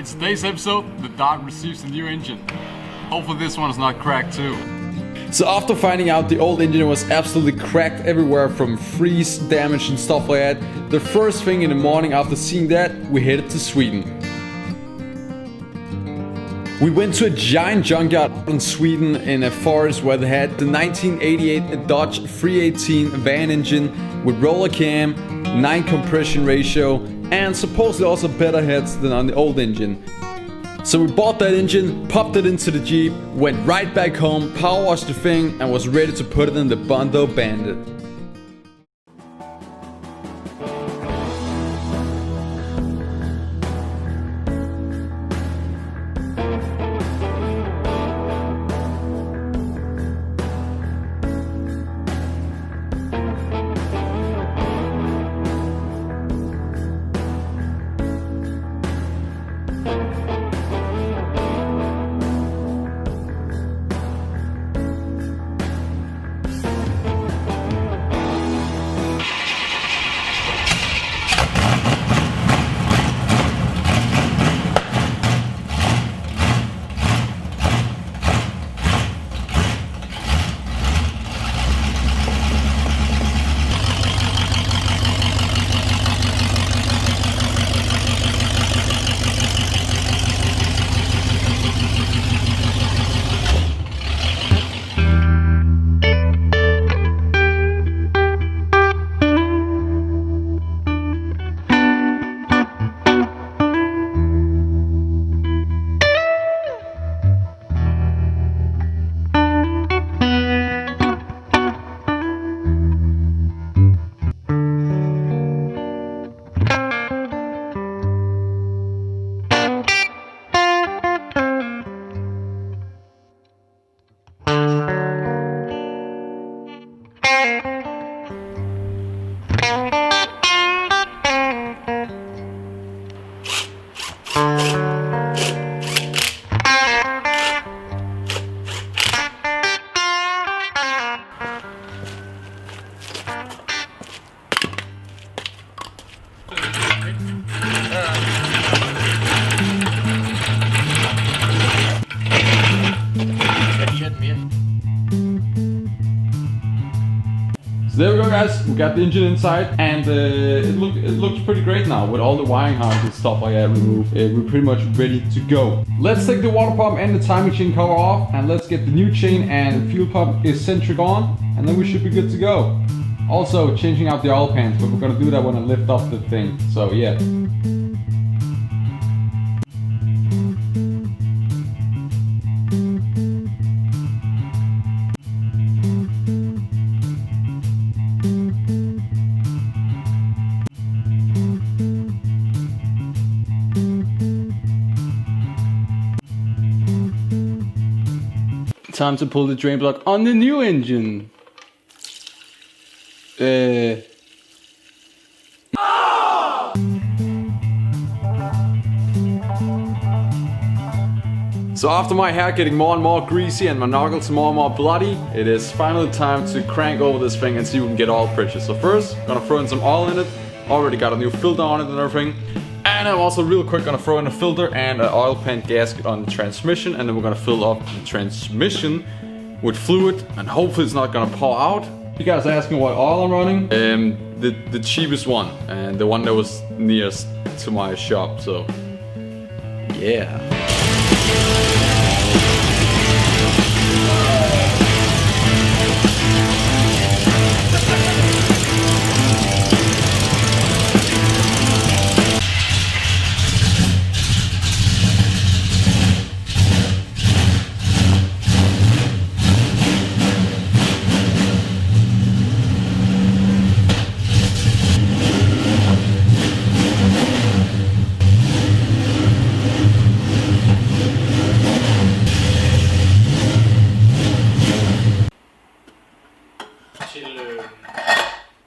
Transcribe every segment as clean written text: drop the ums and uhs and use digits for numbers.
In today's episode, the dog receives a new engine. Hopefully this one is not cracked too. So after finding out the old engine was absolutely cracked everywhere from freeze damage and stuff like that, the first thing in the morning after seeing that, we headed to Sweden. We went to a giant junkyard in Sweden in a forest where they had the 1988 Dodge 318 van engine with roller cam, 9 compression ratio, and supposedly also better heads than on the old engine. So we bought that engine, popped it into the Jeep, went right back home, power washed the thing, and was ready to put it in the Bondo Bandit. So there we go, guys, we got the engine inside, and it looks pretty great now with all the wiring harness and stuff like that removed. We're pretty much ready to go. Let's take the water pump and the timing chain cover off, and let's get the new chain and fuel pump eccentric on, and then we should be good to go. Also changing out the oil pans, but we're gonna do that when I lift up the thing, so yeah. Time to pull the drain block on the new engine. So after my hair getting more and more greasy and my knuckles more and more bloody, it is finally time to crank over this thing and see if we can get oil pressure. So first, I'm gonna throw in some oil in it. Already got a new filter on it and everything. And I'm also real quick gonna throw in a filter and an oil pan gasket on the transmission, and then we're gonna fill up the transmission with fluid, and hopefully it's not gonna pour out. You guys are asking what oil I'm running? The cheapest one, and the one that was nearest to my shop, so yeah.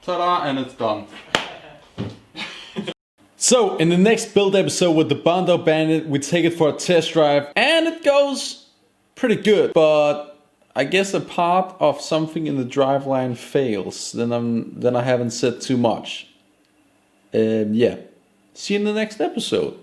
Ta-da, and it's done. So, in the next build episode with the Bondo Bandit, we take it for a test drive, and it goes pretty good. But I guess a part of something in the driveline fails, then I haven't said too much. Yeah. See you in the next episode.